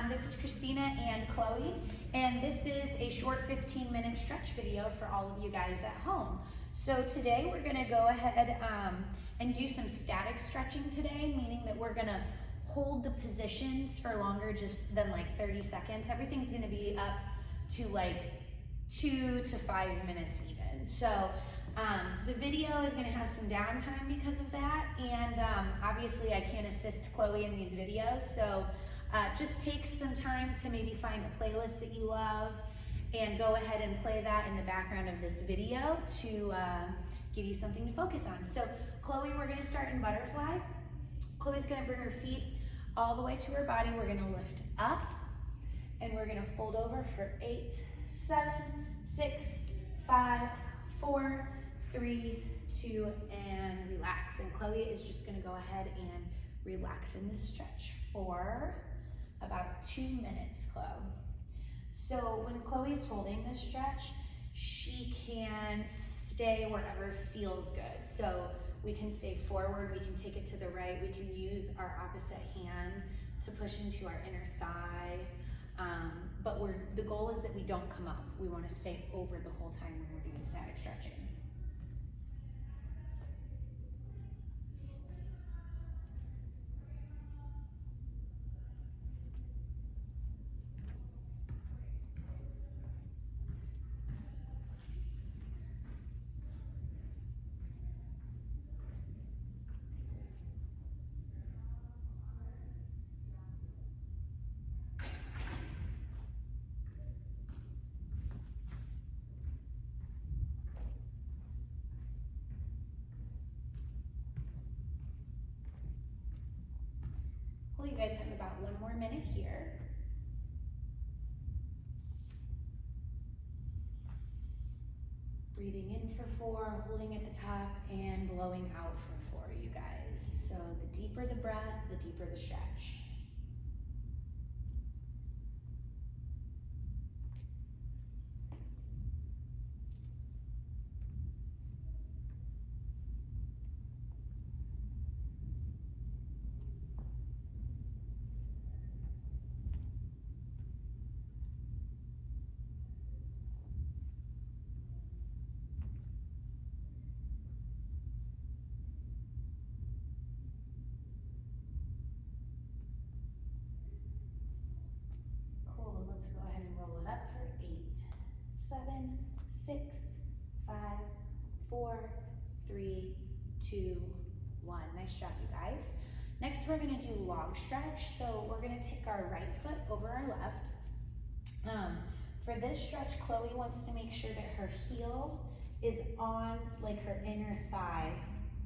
This is Christina and Chloe, and this is a short 15-minute stretch video for all of you guys at home. So today we're gonna go ahead and do some static stretching today, meaning that we're gonna hold the positions for longer just than like 30 seconds. Everything's gonna be up to like 2 to 5 minutes even. So the video is gonna have some downtime because of that, and obviously I can't assist Chloe in these videos, so just take some time to maybe find a playlist that you love and go ahead and play that in the background of this video to give you something to focus on. So Chloe, we're gonna start in butterfly. Chloe's gonna bring her feet all the way to her body. We're gonna lift up and we're gonna fold over for 8, 7, 6, 5, 4, 3, 2, and relax. And Chloe is just gonna go ahead and relax in this stretch for about 2 minutes, Chloe. So when Chloe's holding this stretch, she can stay wherever feels good. So we can stay forward, we can take it to the right, we can use our opposite hand to push into our inner thigh. But the goal is that we don't come up. We want to stay over the whole time when we're doing static stretching. Cool, you guys have about 1 more minute here. Breathing in for 4, holding at the top, and blowing out for 4, you guys. So the deeper the breath, the deeper the stretch. Let's go ahead and roll it up for 8, 7, 6, 5, 4, 3, 2, 1. Nice job, you guys. Next, we're gonna do log stretch. So we're gonna take our right foot over our left. For this stretch, Chloe wants to make sure that her heel is on like her inner thigh.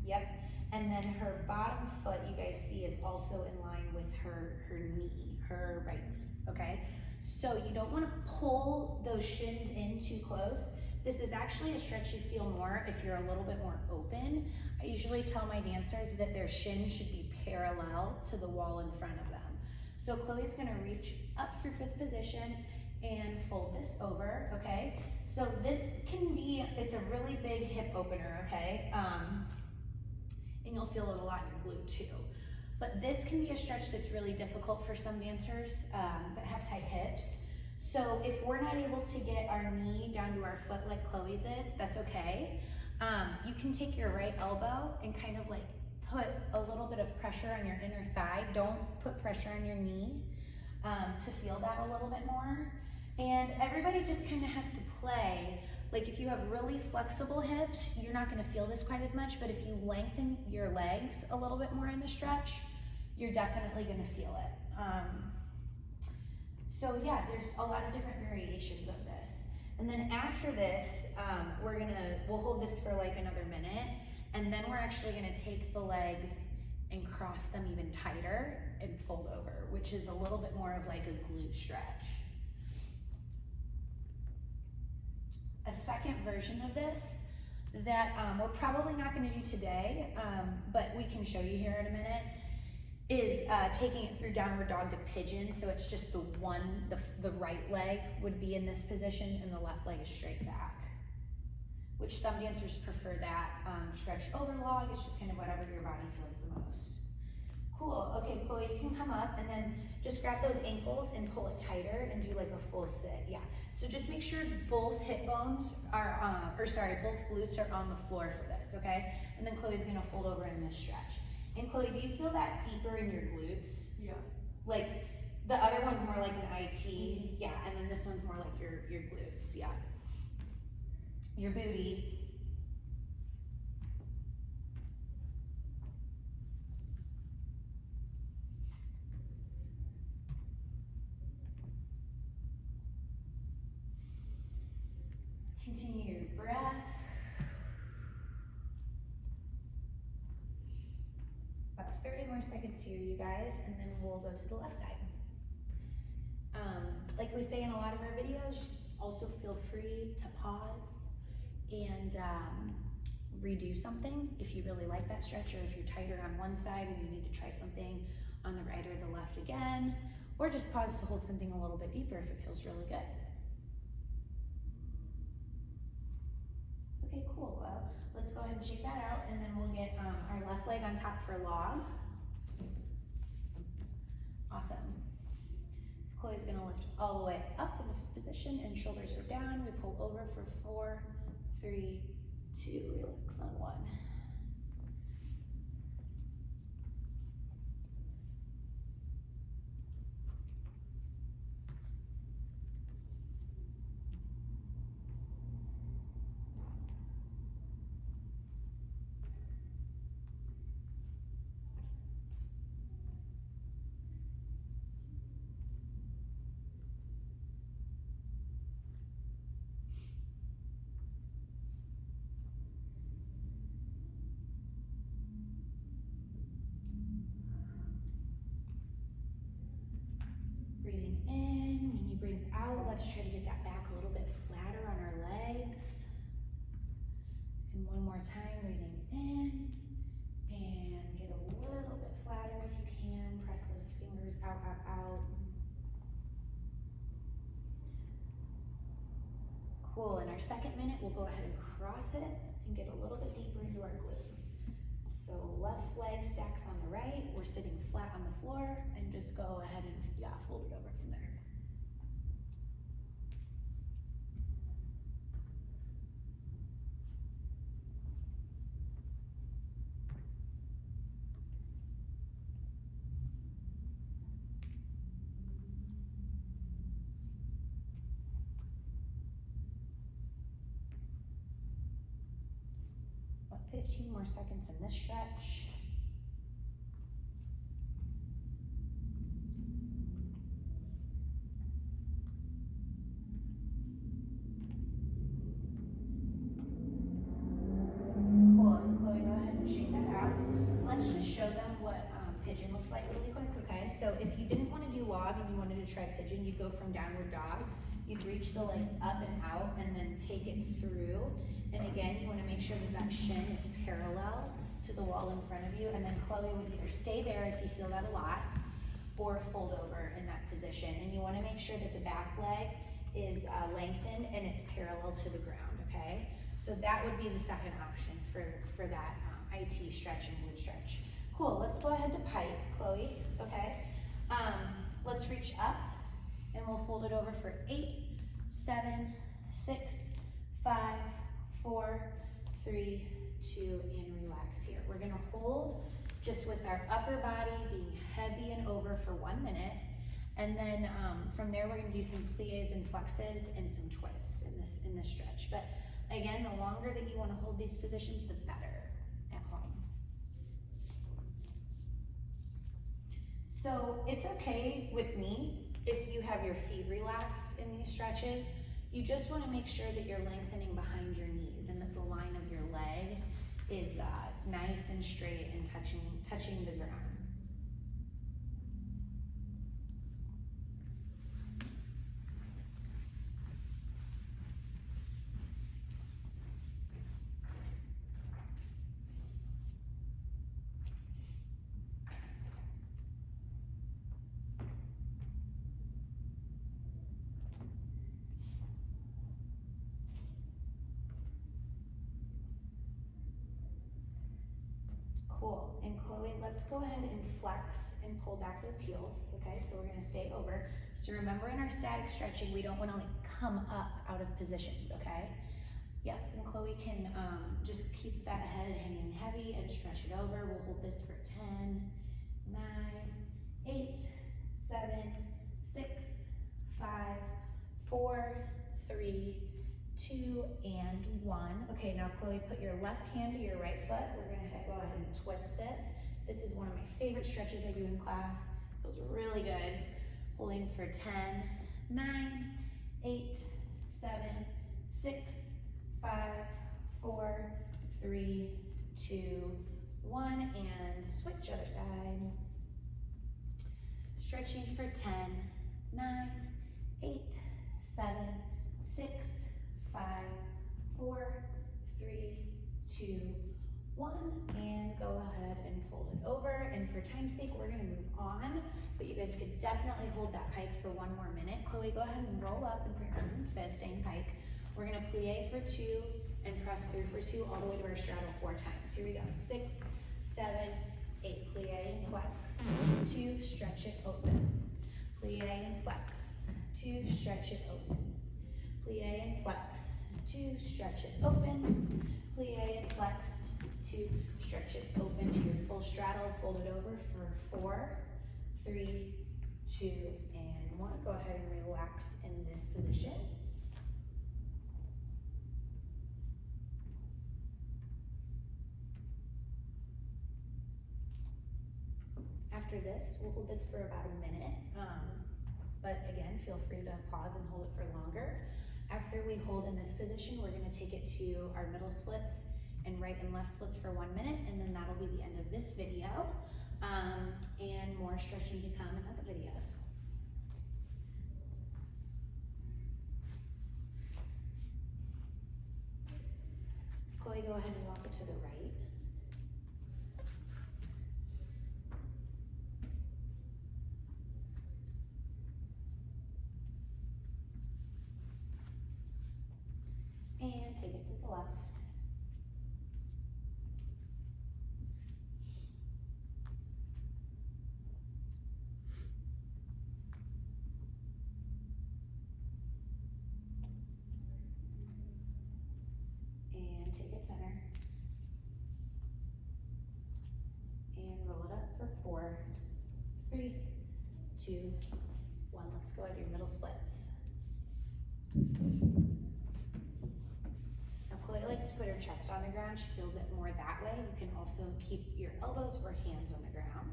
Yep. And then her bottom foot, you guys see, is also in line with her knee, her right knee, okay? So you don't want to pull those shins in too close. This is actually a stretch you feel more if you're a little bit more open. I usually tell my dancers that their shins should be parallel to the wall in front of them. So Chloe's gonna reach up through 5th position and fold this over, okay? So this can be, it's a really big hip opener, okay? And you'll feel it a lot in your glute too. But this can be a stretch that's really difficult for some dancers that have tight hips. So if we're not able to get our knee down to our foot like Chloe's is, that's okay. You can take your right elbow and kind of like put a little bit of pressure on your inner thigh. Don't put pressure on your knee to feel that a little bit more. And everybody just kind of has to play. Like if you have really flexible hips, you're not gonna feel this quite as much, but if you lengthen your legs a little bit more in the stretch, you're definitely gonna feel it. So yeah, there's a lot of different variations of this. And then after this, we'll hold this for like another minute, and then we're actually gonna take the legs and cross them even tighter and fold over, which is a little bit more of like a glute stretch. A second version of this that we're probably not going to do today, but we can show you here in a minute, is taking it through downward dog to pigeon. So it's just the right leg would be in this position and the left leg is straight back, which some dancers prefer that stretch over log. It's just kind of whatever your body feels the most. Cool. Okay, Chloe, you can come up and then just grab those ankles and pull it tighter and do like a full sit. Yeah. So just make sure both hip bones are, both glutes are on the floor for this, okay? And then Chloe's gonna fold over in this stretch. And Chloe, do you feel that deeper in your glutes? Yeah. Like the other one's more like an IT, yeah, and then this one's more like your glutes, yeah. Your booty. Continue your breath. About 30 more seconds here, you guys, and then we'll go to the left side. Like we say in a lot of our videos, also feel free to pause and redo something if you really like that stretch, or if you're tighter on one side and you need to try something on the right or the left again, or just pause to hold something a little bit deeper if it feels really good. Okay, cool, Chloe. Let's go ahead and shake that out, and then we'll get our left leg on top for log. Awesome. So Chloe's gonna lift all the way up into position, and shoulders are down. We pull over for 4, 3, 2, relax on 1. Breathing in, when you breathe out, let's try to get that back a little bit flatter on our legs. And one more time, breathing in, and get a little bit flatter if you can. Press those fingers out, out, out. Cool, in our second minute, we'll go ahead and cross it and get a little bit deeper into our glute. So left leg stacks on the right, we're sitting flat on the floor, and just go ahead and, fold it over from there. About 15 more seconds in this stretch. Let's just show them what pigeon looks like really quick, okay? So if you didn't want to do log and you wanted to try pigeon, you'd go from downward dog. You'd reach the leg up and out and then take it through. And again, you want to make sure that that shin is parallel to the wall in front of you. And then Chloe would either stay there if you feel that a lot, or fold over in that position. And you want to make sure that the back leg is lengthened and it's parallel to the ground, okay? So that would be the second option for that IT stretch and glute stretch. Cool, let's go ahead to pike, Chloe, okay? Let's reach up and we'll fold it over for 8, 7, 6, 5, 4, 3, 2, and relax here. We're gonna hold just with our upper body being heavy and over for 1 minute. And then from there, we're gonna do some plies and flexes and some twists in this stretch. But again, the longer that you wanna hold these positions, the better at home. So it's okay with me if you have your feet relaxed in these stretches. You just wanna make sure that you're lengthening behind your knees and that the line of your leg is nice and straight and touching the ground. Cool. And Chloe, let's go ahead and flex and pull back those heels. Okay, so we're gonna stay over. So remember in our static stretching, we don't wanna like come up out of positions, okay? Yep, and Chloe can just keep that head hanging heavy and stretch it over. We'll hold this for 10, 9, 8, 7, 6, 5, 4, 3, 2, and 1. Okay, now Chloe, put your left hand to your right foot. We're gonna go ahead and twist this. This is one of my favorite stretches I do in class. Feels really good. Holding for 10, 9, 8, 7, 6, 5, 4, 3, 2, 1, and switch other side. Stretching for 10, 9, 8, 7, 6, 5, 4, 3, 2, 1, and go ahead and fold it over. And for time's sake, we're gonna move on, but you guys could definitely hold that pike for 1 more minute. Chloe, go ahead and roll up and put your arms in fist, staying pike. We're gonna plie for 2 and press through for 2 all the way to our straddle 4 times. Here we go, 6, 7, 8, plie and flex, 2, stretch it open, plie and flex, 2, stretch it open, plie and flex, 2, stretch it open, plie and flex, 2, stretch it open to your full straddle, fold it over for 4, 3, 2, and 1. Go ahead and relax in this position. After this, we'll hold this for about a minute, but again, feel free to pause and hold it for longer. After we hold in this position, we're gonna take it to our middle splits and right and left splits for 1 minute, and then that'll be the end of this video, and more stretching to come in other videos. Chloe, go ahead and walk it to the right. And take it to the left. And take it center. And roll it up for 4, 3, 2, 1. Let's go ahead to your middle splits. Chloe likes to put her chest on the ground. She feels it more that way. You can also keep your elbows or hands on the ground.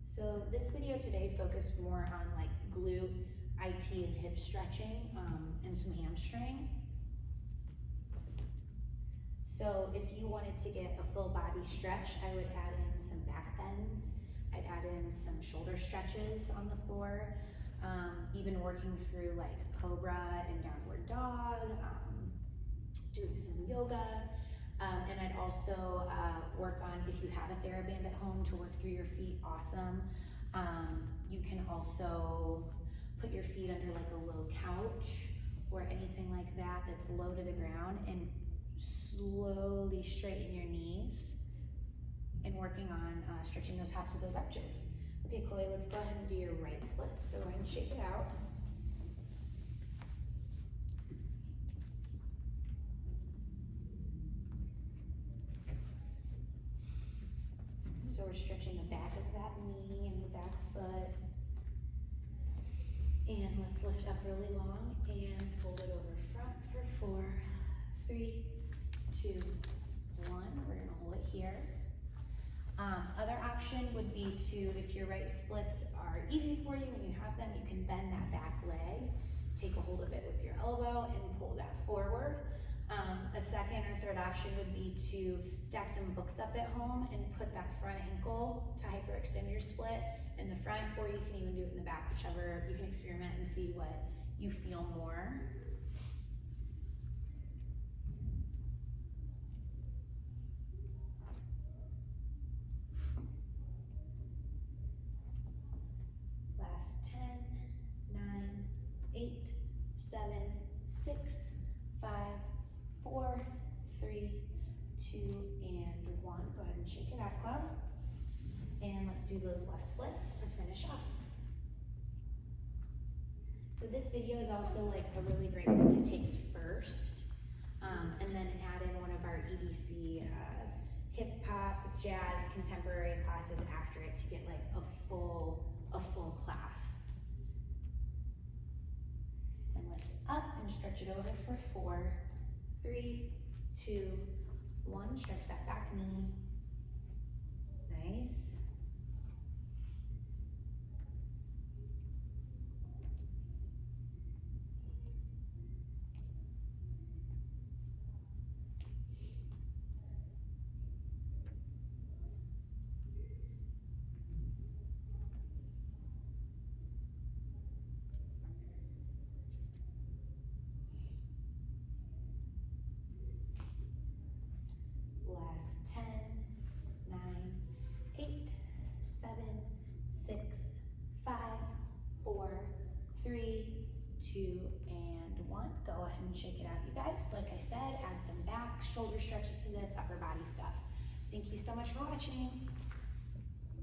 So this video today focused more on like glute, IT, and hip stretching, and some hamstring. So if you wanted to get a full body stretch, I would add in some back bends. I'd add in some shoulder stretches on the floor, even working through like cobra and downward dog, doing some yoga. And I'd also work on, if you have a TheraBand at home to work through your feet, awesome. You can also put your feet under like a low couch or anything like that that's low to the ground, and slowly straighten your knees and working on stretching those tops of those arches. Okay, Chloe, let's go ahead and do your right split. So go ahead and shake it out. So we're stretching the back of that knee and the back foot. And let's lift up really long and fold it over front for 4, 3, 2, 1. We're gonna hold it here. Other option would be to, if your right splits are easy for you and you have them, you can bend that back leg, take a hold of it with your elbow and pull that forward. A second or third option would be to stack some books up at home and put that front ankle to hyperextend your split in the front, or you can even do it in the back, whichever. You can experiment and see what you feel more. 6, 5, 4, 3, 2, and 1. Go ahead and shake it out, club. And let's do those left splits to finish off. So this video is also like a really great one to take first, and then add in one of our EDC hip hop, jazz, contemporary classes after it to get like a full class. And lift it up and stretch it over for 4, 3, 2, 1. Stretch that back knee. Nice. Last 10, 9, 8, 7, 6, 5, 4, 3, 2, and 1. Go ahead and shake it out, you guys. Like I said, add some back, shoulder stretches to this, upper body stuff. Thank you so much for watching.